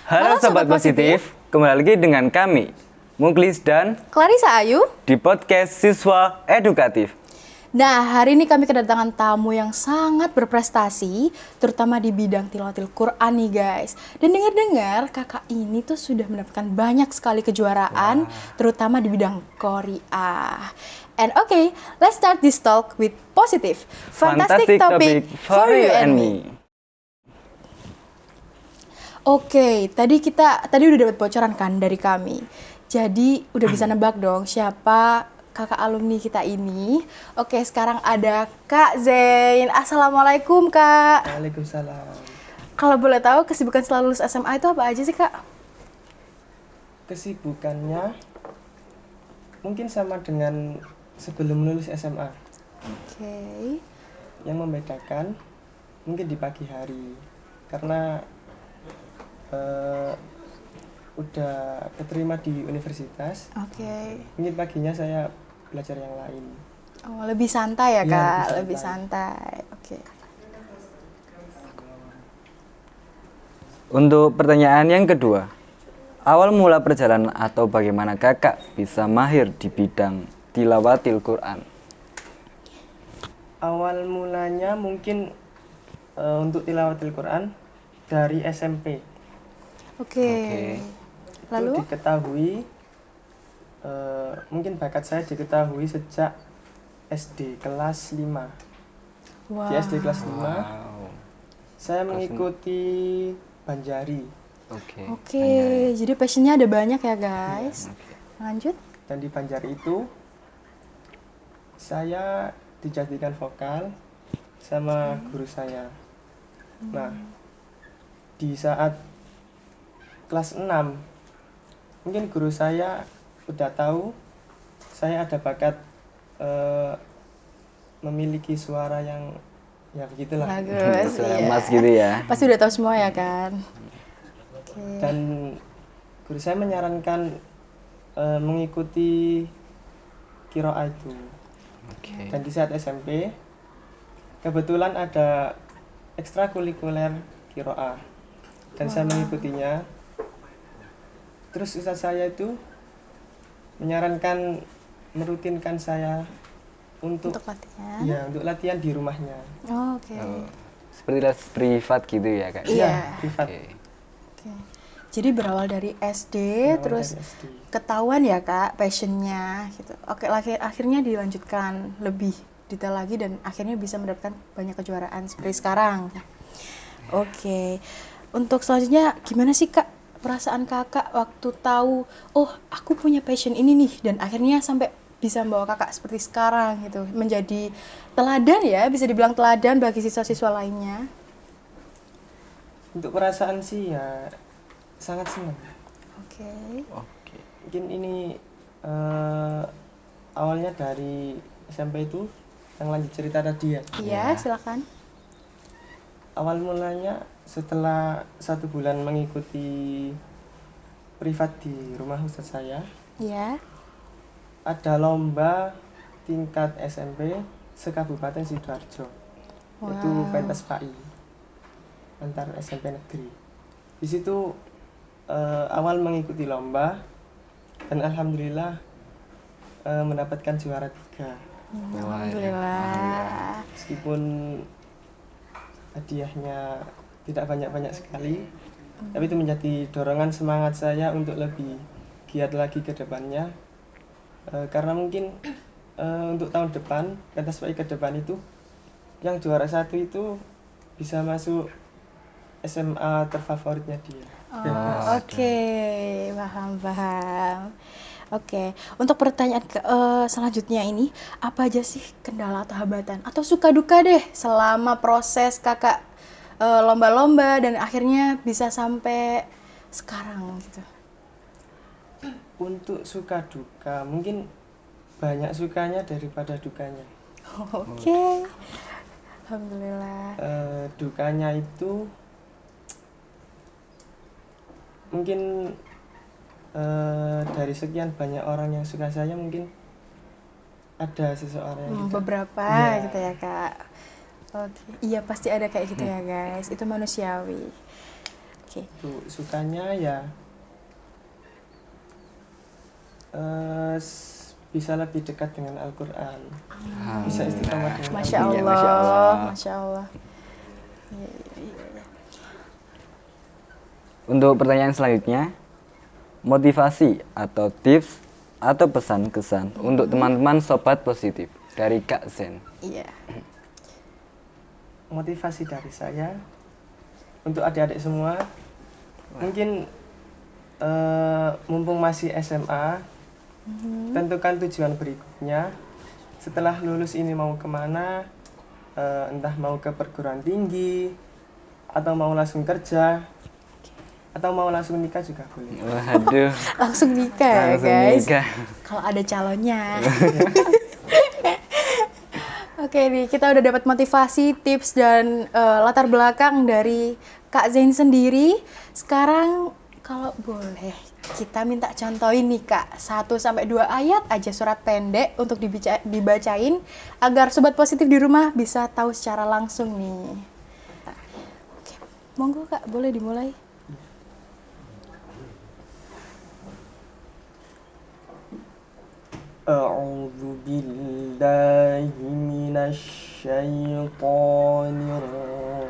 Halo Sobat Positif, kembali lagi dengan kami, Muklis dan Clarissa Ayu di podcast Siswa Edukatif. Nah, hari ini kami kedatangan tamu yang sangat berprestasi, terutama di bidang tilawatil Quran nih guys. Dan dengar-dengar kakak ini tuh sudah mendapatkan banyak sekali kejuaraan, terutama di bidang Qori'ah. And okay, let's start this talk with positive. Fantastic topic for you and me. Oke, tadi udah dapat bocoran kan dari kami. Jadi udah bisa nebak dong siapa kakak alumni kita ini. Oke, sekarang ada Kak Zain. Assalamualaikum Kak. Waalaikumsalam. Kalau boleh tahu kesibukan setelah lulus SMA itu apa aja sih Kak? Kesibukannya mungkin sama dengan sebelum lulus SMA. Oke. Yang membedakan mungkin di pagi hari karena udah keterima di universitas. Oke. Mungkin paginya saya belajar yang lain. Oh, lebih santai ya Iya, Kak? lebih Lebih santai. Oke. Untuk pertanyaan yang kedua, awal mula perjalanan atau bagaimana kakak bisa mahir di bidang tilawatil Quran? Awal mulanya mungkin untuk tilawatil Quran dari SMP. Oke. Lalu? Itu diketahui mungkin bakat saya diketahui sejak SD kelas 5. Wow. Di SD kelas 5 saya mengikuti Banjari. Oke, jadi passionnya ada banyak ya guys. Lanjut. Dan di Banjari itu saya dijadikan vokal sama guru saya. Nah, di saat kelas 6 mungkin guru saya udah tahu saya ada bakat memiliki suara yang ya begitulah. Bagus. Suara Iya. emas gitu ya. Pasti udah tahu semua ya kan? Oke. Dan guru saya menyarankan mengikuti qiraah itu. Dan di saat SMP kebetulan ada ekstrakurikuler qiraah dan saya mengikutinya. Terus ustaz saya itu menyarankan merutinkan saya untuk latihan. ya untuk latihan di rumahnya. Oh, oke. Seperti les privat gitu ya kak? Iya. Privat. Oke. Jadi berawal dari SD, Berawal terus dari SD. ketahuan ya kak passionnya gitu. Oke, akhirnya dilanjutkan lebih detail lagi dan akhirnya bisa mendapatkan banyak kejuaraan seperti sekarang. Oke. Untuk selanjutnya gimana sih kak perasaan kakak waktu tahu, oh aku punya passion ini nih, dan akhirnya sampai bisa membawa kakak seperti sekarang gitu, menjadi teladan ya, bisa dibilang teladan bagi siswa-siswa lainnya. Untuk perasaan sih ya sangat senang. Oke. Mungkin ini awalnya dari SMP itu yang lanjut cerita tadi ya. Iya, silakan. Awal mulanya setelah 1 bulan mengikuti privat di rumah ustaz saya, Iya. ada lomba tingkat SMP se-Kabupaten Sidoarjo. Itu pentas PAI antar SMP negeri. Di situ awal mengikuti lomba dan alhamdulillah mendapatkan juara 3. Alhamdulillah. Meskipun hadiahnya tidak banyak-banyak sekali, tapi itu menjadi dorongan semangat saya untuk lebih giat lagi ke depannya. Karena mungkin untuk tahun depan, pentas PAI ke depan itu yang juara 1 itu bisa masuk SMA terfavoritnya dia. Oke, paham. Oke, untuk pertanyaan selanjutnya ini, apa aja sih kendala atau hambatan atau suka duka deh selama proses kakak lomba-lomba dan akhirnya bisa sampai sekarang gitu? Untuk suka duka, mungkin banyak sukanya daripada dukanya. Oke. Alhamdulillah. Dukanya itu mungkin dari sekian banyak orang yang suka saya, mungkin ada seseorang yang beberapa ya. gitu ya kak. Oke. Iya pasti ada kayak gitu ya guys, itu manusiawi. Oke. Untuk sukanya ya bisa lebih dekat dengan Al-Quran, bisa istiqomah dengan Masya Iya, Allah, Masya Allah. Masya Allah. Iya, iya, iya. Untuk pertanyaan selanjutnya, motivasi atau tips atau pesan kesan untuk teman-teman sobat positif dari Kak Zen. Iya. Motivasi dari saya untuk adik-adik semua, mungkin mumpung masih SMA, tentukan tujuan berikutnya. Setelah lulus ini mau kemana, entah mau ke perguruan tinggi, atau mau langsung kerja, atau mau langsung nikah juga boleh. Waduh, Langsung nikah ya langsung guys. nikah. Kalau ada calonnya. Oke nih, kita udah dapat motivasi, tips dan latar belakang dari Kak Zain sendiri. Sekarang kalau boleh kita minta contohin nih Kak, 1-2 ayat aja surat pendek untuk dibacain agar sobat positif di rumah bisa tahu secara langsung nih. Oke, monggo Kak, boleh dimulai. A'udzu billahi minasy syaithanir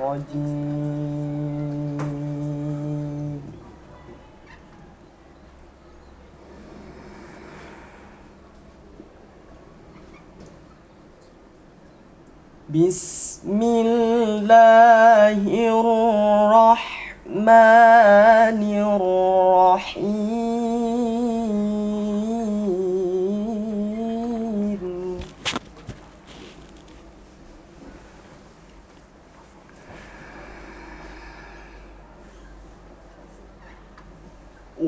rajim. Bismillahirrahmanirrahim.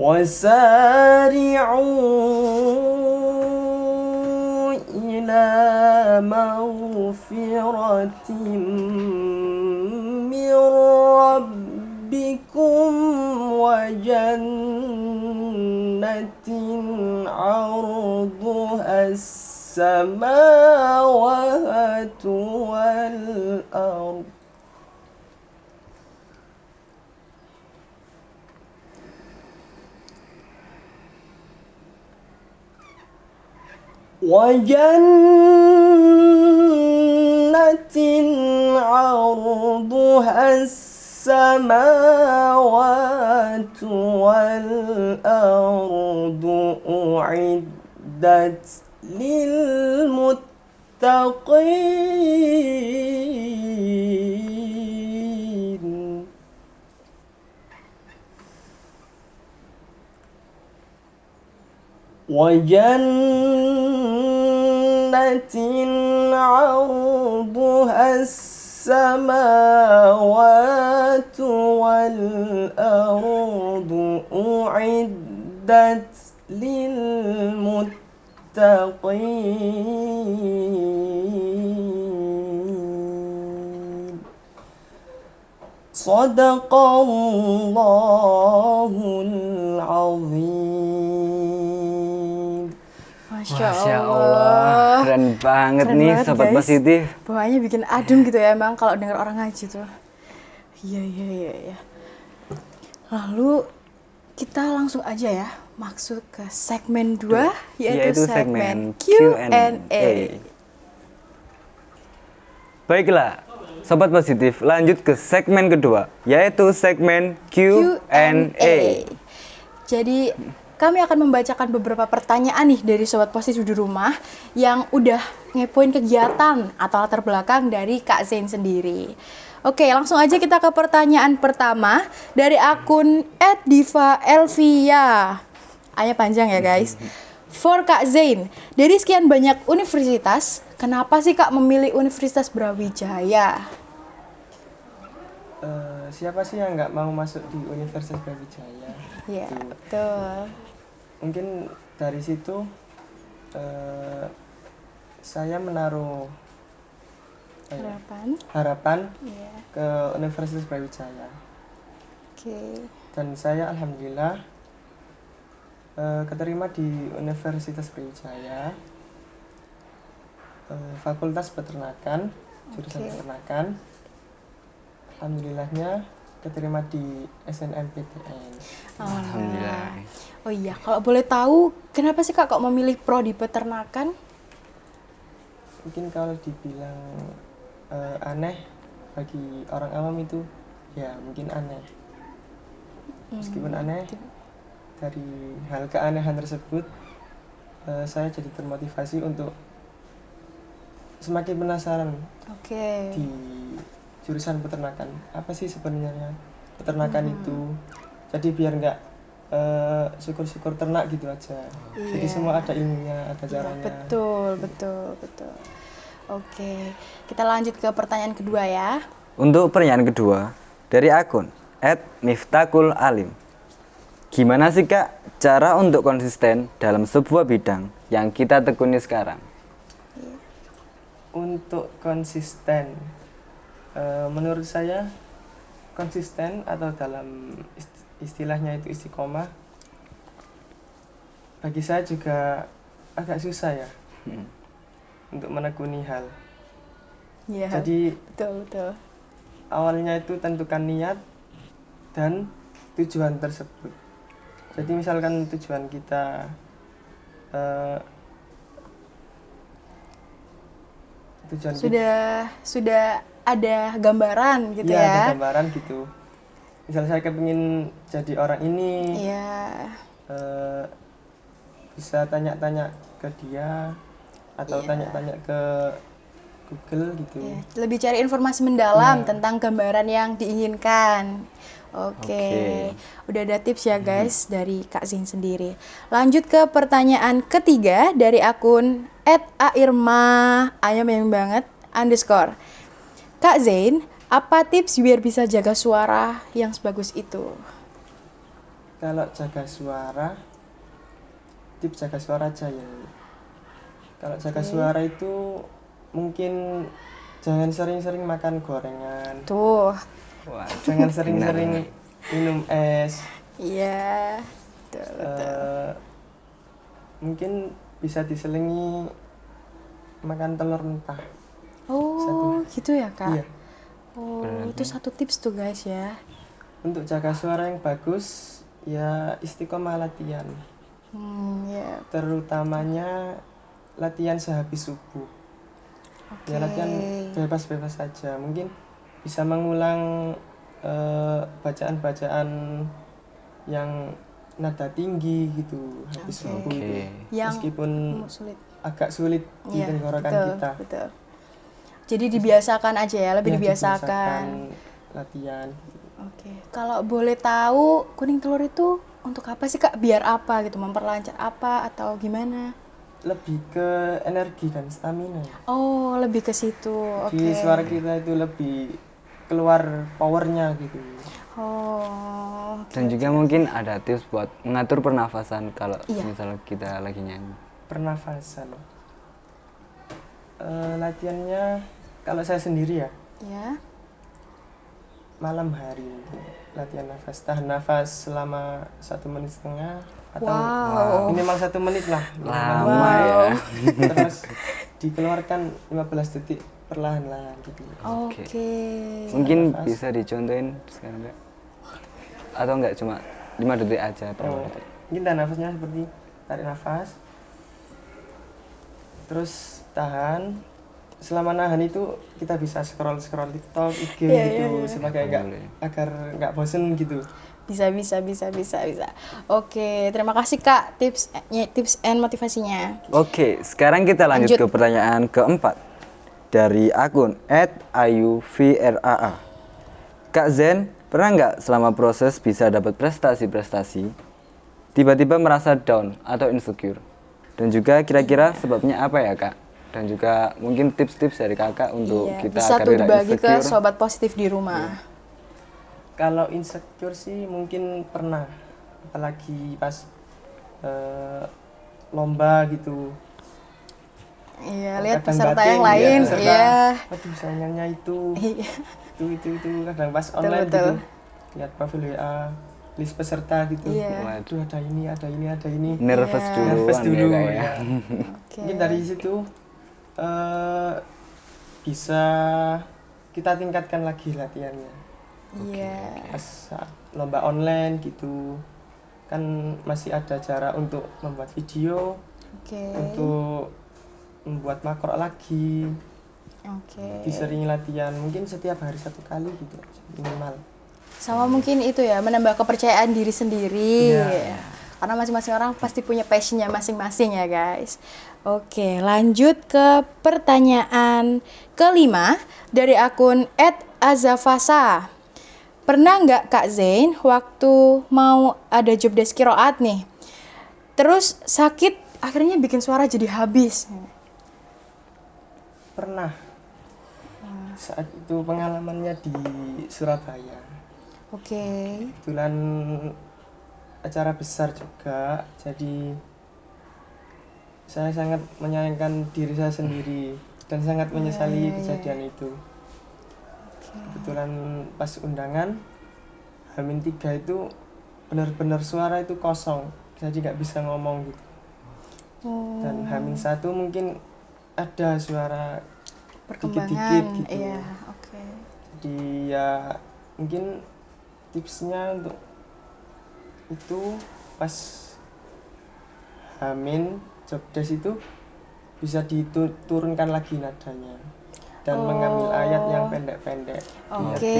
وسارعوا إلى مغفرة من ربكم وجنة عرضها السماوات والأرض وجنة عرضها السماوات والأرض أعدت للمتقين وجنة عرضها السماوات والأرض أعدت للمتقين صدق الله العظيم. Masya Allah, keren banget Keren nih banget, sobat guys. positif. Bawaannya bikin adem gitu ya emang kalau dengar orang ngaji tuh. Iya, iya, iya, iya. Lalu kita langsung aja ya masuk ke segmen 2 yaitu segmen Q&A. Baiklah, sobat positif, lanjut ke segmen kedua yaitu segmen Q&A. Jadi kami akan membacakan beberapa pertanyaan nih dari sobat positif di rumah yang udah ngepoin kegiatan atau latar belakang dari Kak Zain sendiri. Oke, langsung aja kita ke pertanyaan pertama dari akun @diva_elvia. Hanya panjang ya guys. For Kak Zain, dari sekian banyak universitas, kenapa sih Kak memilih Universitas Brawijaya? Siapa sih yang nggak mau masuk di Universitas Brawijaya? Ya, Gitu. betul. Mungkin dari situ saya menaruh harapan Iya. ke Universitas Brawijaya. Oke. Dan saya alhamdulillah keterima di Universitas Brawijaya, Fakultas Peternakan, jurusan Oke. peternakan. Alhamdulillahnya keterima di SNMPTN. Alhamdulillah. Oh iya, kalau boleh tahu kenapa sih Kak kok memilih prodi peternakan? Mungkin kalau dibilang aneh bagi orang awam itu ya mungkin aneh. Meskipun aneh, dari hal keanehan tersebut saya jadi termotivasi untuk semakin penasaran Oke. di jurusan peternakan. Apa sih sebenarnya peternakan itu? Jadi biar nggak syukur-syukur ternak gitu aja. Jadi Iya. semua ada ilmunya, ada Iya, caranya. betul. Oke, kita lanjut ke pertanyaan kedua ya. Untuk pertanyaan kedua dari akun @miftakul_alim. Gimana sih Kak cara untuk konsisten dalam sebuah bidang yang kita tekuni sekarang? Untuk konsisten, menurut saya konsisten atau dalam istilahnya itu istiqomah, bagi saya juga agak susah ya untuk menekuni hal. Iya. Jadi betul. awalnya itu tentukan niat dan tujuan tersebut. Jadi misalkan tujuan kita Sudah ada gambaran gitu iya, ya. ada gambaran gitu. Misal saya kepingin jadi orang ini, Iya. bisa tanya-tanya ke dia atau tanya-tanya ke Google gitu. Iya, lebih cari informasi mendalam Iya. tentang gambaran yang diinginkan. Oke. Udah ada tips ya guys dari Kak Zain sendiri. Lanjut ke pertanyaan ketiga dari akun @airma ayam banget _ Kak Zain, apa tips biar bisa jaga suara yang sebagus itu? Kalau jaga suara, tips jaga suara aja ya. Kalau jaga suara itu mungkin jangan sering-sering makan gorengan, Tuh. Wah, jangan sering-sering minum es. Iya. Betul. Mungkin bisa diselingi makan telur mentah. Oh, gitu ya, Kak? Iya. Oh, itu satu tips tuh guys ya. Untuk jaga suara yang bagus, ya istiqomah latihan. Ya. Terutamanya latihan sehabis subuh. Oke. Ya latihan bebas-bebas saja. Mungkin bisa mengulang bacaan-bacaan yang nada tinggi gitu habis subuh itu. Yang Meskipun sulit. agak sulit di Iya, tenggorokan betul, kita. betul. Jadi dibiasakan aja ya, lebih Ya, dibiasakan. latihan. Oke. Kalau boleh tahu kuning telur itu untuk apa sih Kak? Biar apa gitu? Memperlancar apa atau gimana? Lebih ke energi dan stamina. Oh, lebih ke situ. Di Oke. suara kita itu lebih keluar powernya gitu. Oh. dan juga mungkin ada tips buat mengatur pernafasan kalau Iya. misalnya kita lagi nyanyi. Pernafasan. Latihannya kalau saya sendiri ya, Ya. malam hari latihan nafas, tahan nafas selama 1,5 menit atau Wow. minimal 1 menit lah. Lama ya. Terus dikeluarkan 15 detik perlahan-lahan gitu. Oke. Mungkin Nafas. bisa dicontohin sekarang Kak? Atau enggak cuma 5 detik aja atau 5 detik? Mungkin tahan nafasnya seperti tarik nafas, terus tahan. Selama nahan itu kita bisa scroll TikTok, IG gitu sebagai agar nggak bosen gitu. Bisa. Oke, terima kasih Kak tips and motivasinya. Oke, sekarang kita lanjut ke pertanyaan keempat dari akun @ayuvraa. Kak Zen, pernah nggak selama proses bisa dapat prestasi tiba-tiba merasa down atau insecure? Dan juga kira-kira sebabnya apa ya Kak? Dan juga mungkin tips-tips dari Kakak untuk kita bisa agar tuh tidak dibagi ke insecure. sobat positif di rumah. Kalau insecure sih mungkin pernah, apalagi pas lomba gitu. Iya, lihat Kadang peserta batin, yang lain, peserta, iya. Aduh saingannya itu Iya. kadang pas online betul. gitu. Lihat profil WA, list peserta gitu. Iya. Waduh ada ini. Nervous Nervous dulu dulu ya, Kak, ya. ya. Oke. Mungkin dari situ bisa kita tingkatkan lagi latihannya. Iya. pas saat lomba online gitu kan masih ada cara untuk membuat video, Oke. untuk membuat makro lagi, Oke. disering latihan mungkin setiap hari 1 kali gitu minimal. Sama mungkin itu ya, menambah kepercayaan diri sendiri. Iya. Karena masing-masing orang pasti punya passionnya masing-masing ya guys. Oke, lanjut ke pertanyaan kelima dari akun @azafasa. Pernah nggak Kak Zain waktu mau ada job desk kiroat nih, terus sakit akhirnya bikin suara jadi habis? Pernah. Saat itu pengalamannya di Surabaya. Oke. Kebetulan acara besar juga, jadi saya sangat menyayangkan diri saya sendiri dan sangat menyesali kejadian itu. Kebetulan pas undangan H-3 itu benar-benar suara itu kosong, jadi nggak bisa ngomong gitu. Dan H-1 mungkin ada suara Perkembangan. dikit-dikit gitu. Iya, oke. Jadi ya mungkin tipsnya untuk itu pas Hamin job desk itu bisa diturunkan lagi nadanya dan mengambil ayat yang pendek-pendek. Oke.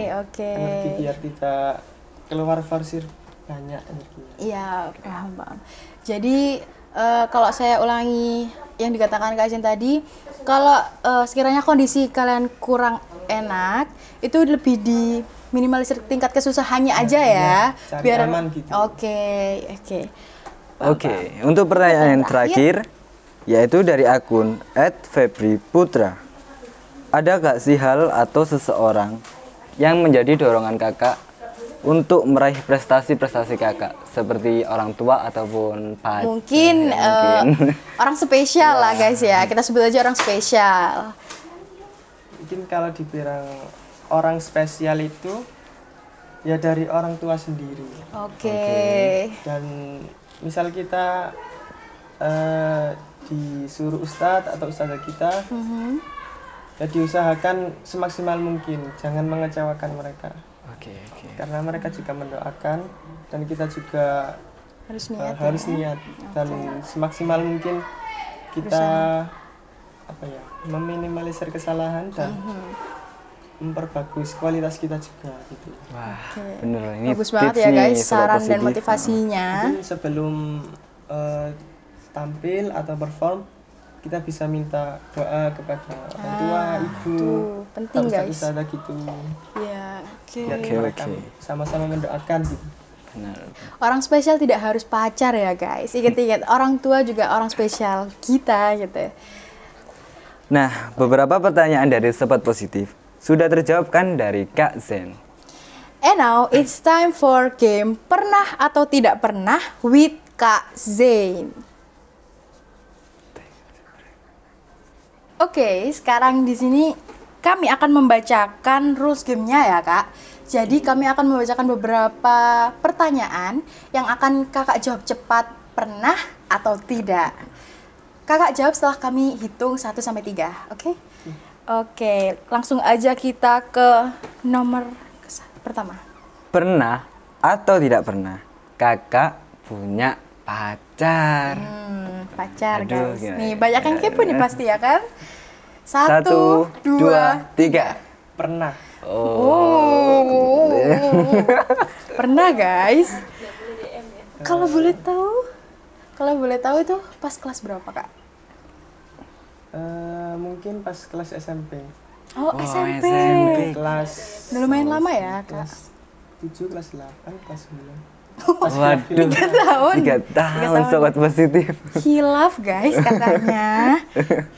Energi biar tidak keluar forsir banyak energinya. Iya, paham. Jadi kalau saya ulangi yang dikatakan Kak Jen tadi, kalau sekiranya kondisi kalian kurang enak, itu lebih di minimalisir tingkat kesusahannya aja ya, cari biar aman gitu. Oke. Oke, untuk pertanyaan yang terakhir yaitu dari akun @febriputra. Ada gak sih hal atau seseorang yang menjadi dorongan kakak untuk meraih prestasi-prestasi kakak, seperti orang tua ataupun pacar? Mungkin orang spesial lah guys ya, kita sebut aja orang spesial. Mungkin kalau dibilang orang spesial itu ya dari orang tua sendiri. Oke. Dan misal kita disuruh ustadz atau ustazah kita, ya diusahakan semaksimal mungkin, jangan mengecewakan mereka. Oke. Karena mereka juga mendoakan dan kita juga Harus niat. niat dan semaksimal mungkin kita meminimalisir kesalahan dan memperbagus kualitas kita juga gitu. Wah, bener ini Bagus banget tips ya nih, guys, sobat saran dan positif. motivasinya. Mungkin sebelum tampil atau perform kita bisa minta doa kepada orang tua, ibu, tuh, penting, guys. ustazah gitu. Iya, Biar oke. mereka sama-sama mendoakan gitu. Benar. Orang spesial tidak harus pacar ya guys. Ingat-ingat, orang tua juga orang spesial kita gitu. Nah, beberapa pertanyaan dari sobat positif sudah terjawabkan dari Kak Zen. And now it's time for game pernah atau tidak pernah with Kak Zain. Oke, sekarang di sini kami akan membacakan rules gamenya ya Kak. Jadi kami akan membacakan beberapa pertanyaan yang akan Kakak jawab cepat pernah atau tidak. Kakak jawab setelah kami hitung 1 sampai 3, oke? Oke, langsung aja kita ke nomor pertama. Pernah atau tidak pernah kakak punya pacar? Pacar Aduh, guys. gimana Nih, ya? banyak yang kepo nih pasti ya kan? 1, 2, 3. Pernah. Oh. Pernah guys. Kalau boleh tahu itu pas kelas berapa Kak? Mungkin pas kelas SMP. Oh, SMP. Kelas Udah lumayan lama ya Kak? kelas 7, kelas 8, kelas 9. Waduh, 3 tahun. 3 tahun sobat positif. Hilaf guys katanya.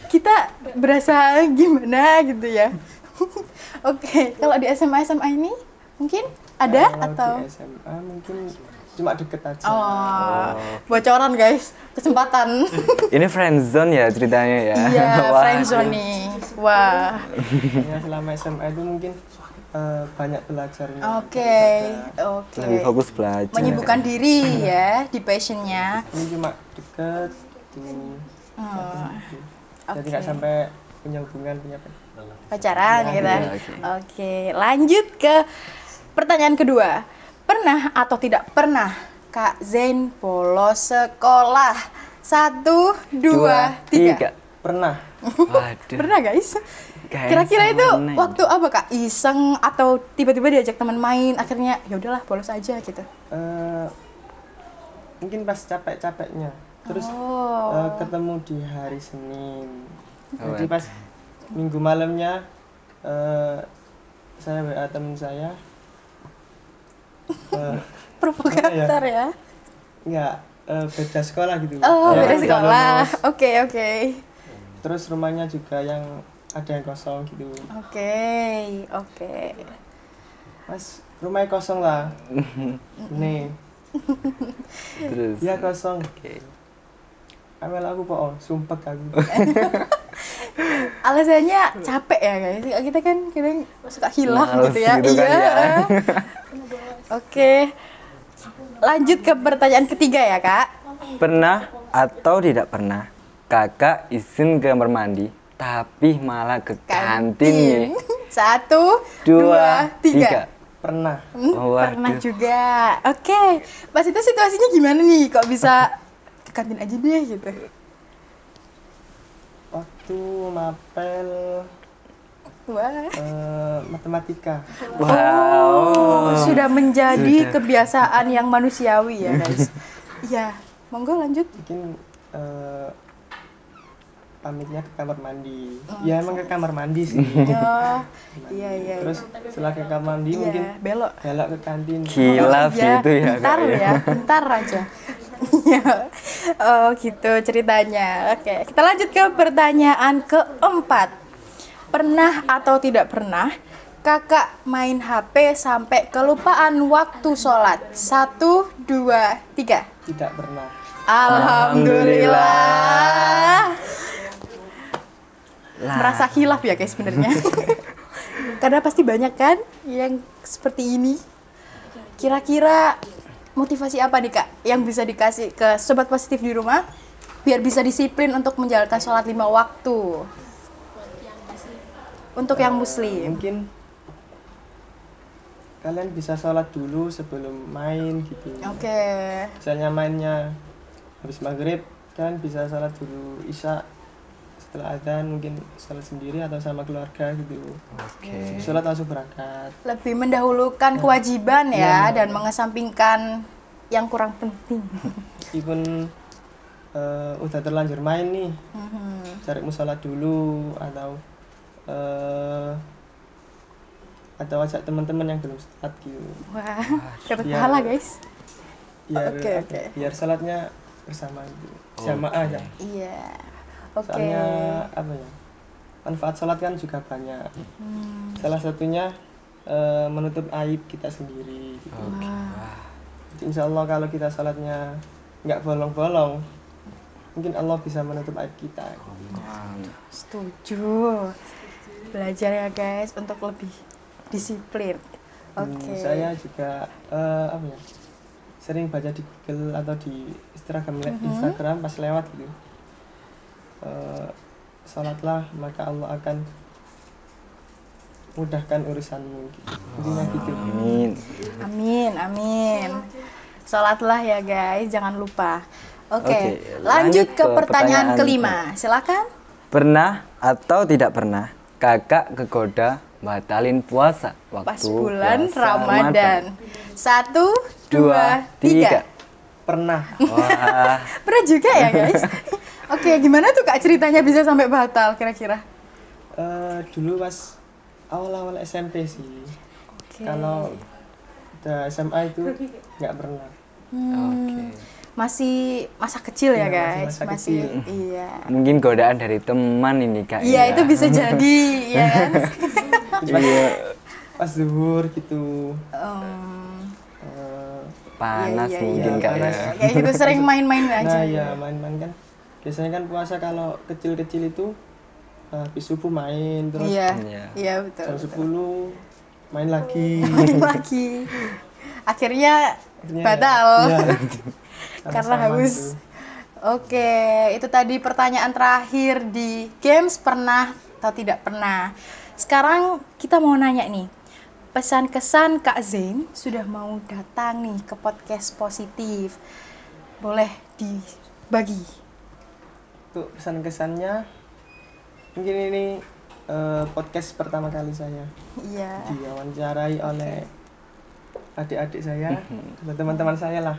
Kita berasa gimana gitu ya. Oke, kalau di SMA ini mungkin ada Kalau atau di SMA mungkin cuma deket aja. bocoran guys, kesempatan. Ini friendzone ya ceritanya ya. Iya, Wah, friendzone nih. Wah. Ya, selama SMA itu mungkin banyak belajarnya. Oke. lebih fokus belajar. Menyibukkan diri ya di passionnya. Ini cuma deket tuh. Jadi nggak sampai punya hubungan, punya pacaran Ya, gitu. ya, Oke, lanjut ke pertanyaan kedua. Pernah atau tidak pernah Kak Zain bolos sekolah? 1, 2, 3. pernah. Waduh. Pernah guys? Kayaknya Kira-kira itu sama nih. waktu apa Kak? Iseng atau tiba-tiba diajak teman main, akhirnya ya udahlah bolos aja gitu. Mungkin pas capek-capeknya, terus Oh. ketemu di hari Senin. Oh, Jadi pas Minggu malamnya saya WA temen saya, Provokator ya. nggak beda sekolah gitu. Oh, Ya, beda udah sekolah. lulus. Oke, oke. Terus rumahnya juga yang ada yang kosong gitu. Oke, oke. Mas, rumahnya kosong lah. Nih, Terus. ya kosong. Oke. Amel aku kok, sumpah aku. Alasannya capek ya guys. Kita kan kadang suka hilaf Males gitu ya. gitu kan Iya. ya. Oke. Lanjut ke pertanyaan ketiga ya, Kak. Pernah atau tidak pernah kakak izin ke kamar mandi tapi malah ke kantin nih? 1, 2, 2, 3. 3. Pernah. Oh, Pernah waduh. juga. Oke. Pas itu situasinya gimana nih? Kok bisa ke kantin aja deh gitu? Waktu mapel Wah. matematika. Wow. Sudah menjadi Sudah. kebiasaan yang manusiawi ya, guys. Iya. Monggo lanjut. Mungkin pamitnya ke kamar mandi. Ya emang ke kamar mandi sih. Oh, iya iya. Terus setelah ke kamar mandi Iya, mungkin belok. belok ke kantin. Kilaf Iya, gitu ya bentar kak ya, bentar aja. Iya. Oh gitu ceritanya. Oke, kita lanjut ke pertanyaan keempat. Pernah atau tidak pernah kakak main HP sampai kelupaan waktu sholat? 1, 2, 3. Tidak pernah. Alhamdulillah. Lah. Merasa hilaf ya guys sebenarnya. Karena pasti banyak kan yang seperti ini. Kira-kira motivasi apa nih Kak yang bisa dikasih ke sobat positif di rumah biar bisa disiplin untuk menjalankan sholat 5 waktu? Untuk yang muslim. Mungkin kalian bisa sholat dulu sebelum main gitu. Oke. Misalnya mainnya habis maghrib, kalian bisa sholat dulu isya. Setelah adzan mungkin sholat sendiri atau sama keluarga gitu. Oke. Sholat langsung berangkat. Lebih mendahulukan kewajiban ya dan mengesampingkan yang kurang penting. Meskipun udah terlanjur main nih, cari musola dulu atau ajak teman-teman yang belum sholat gitu. Wah, dapat Biar- pahala guys. Biar Oke, apa, oke. biar sholatnya bersama gitu. Jamaah ya. Iya. Oke. Soalnya apa ya? Manfaat sholat kan juga banyak. Salah satunya menutup aib kita sendiri. Gitu. Jadi insya Allah kalau kita sholatnya nggak bolong-bolong, mungkin Allah bisa menutup aib kita. Setuju. Belajar ya guys untuk lebih disiplin. Oke. Saya juga apa ya? Sering baca di Google atau di Instagram pas lewat gitu. Sholatlah maka Allah akan mudahkan urusanmu gitu. Intinya gitu. Amin. Amin, amin. Sholatlah ya guys, jangan lupa. Oke, Oke, lanjut lanjut ke ke pertanyaan pertanyaan kelima. Silakan. Pernah atau tidak pernah kakak kegoda batalin puasa waktu Pas bulan puasa Ramadan. 1, 2, 3. 2, 3. Pernah Wah, Pernah juga ya guys? Oke, gimana tuh Kak ceritanya bisa sampai batal kira-kira? dulu pas awal-awal SMP sih. Oke. Kalau udah SMA itu nggak pernah. oke. Masih masa kecil ya Iya, masih guys? masa Masih, kecil. iya. Mungkin godaan dari teman ini kak. Iya, ya. itu bisa jadi, ya kan? Iya. Pas zuhur gitu. Panas Iya, iya, mungkin iya, kak panas. ya. Kayak gitu sering main-main aja. Nah ya main-main kan. Biasanya kan puasa kalau kecil-kecil itu habis subuh main terus Iya, Iya. iya betul. jam betul. 10 main lagi. Main lagi. Akhirnya Akhirnya batal. ya, Karena sama-sama haus. gitu. Oke, itu tadi pertanyaan terakhir di games pernah atau tidak pernah. Sekarang kita mau nanya nih, pesan kesan Kak Zain sudah mau datang nih ke podcast Positif. Boleh dibagi? Untuk pesan kesannya, mungkin ini podcast pertama kali saya Iya. diwawancarai oleh adik-adik saya dan teman-teman saya lah.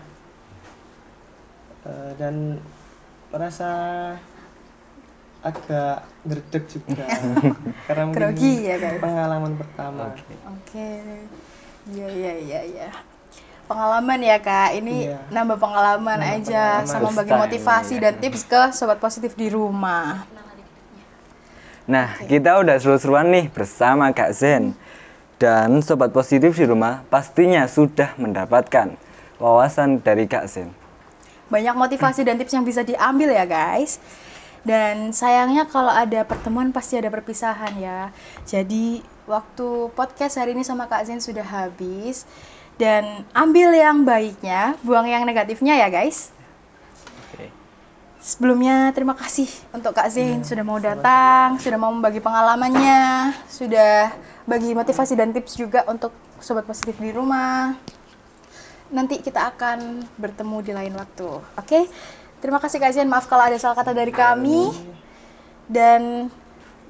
Dan merasa agak ngerdek juga karena mungkin Grogi ya, guys. pengalaman pertama. Oke. Iya. Pengalaman ya Kak, ini Iya. nambah pengalaman Nambah aja pengalaman. sama bagi First time, motivasi iya. dan tips ke Sobat Positif di rumah. Nah, kita udah seru-seruan nih bersama Kak Zen. Dan Sobat Positif di rumah pastinya sudah mendapatkan wawasan dari Kak Zen. Banyak motivasi dan tips yang bisa diambil ya guys. Dan sayangnya kalau ada pertemuan pasti ada perpisahan ya. Jadi waktu podcast hari ini sama Kak Zen sudah habis. Dan ambil yang baiknya, buang yang negatifnya ya guys. Sebelumnya terima kasih untuk Kak Zain sudah mau datang, sudah mau membagi pengalamannya, sudah bagi motivasi dan tips juga untuk Sobat Positif di rumah. Nanti kita akan bertemu di lain waktu. Oke? Terima kasih Kak Zain, maaf kalau ada salah kata dari kami. Dan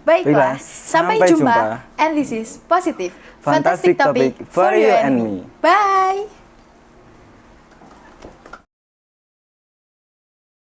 baiklah, sampai jumpa. And this is Positif, Fantastic topic for you and me. Bye!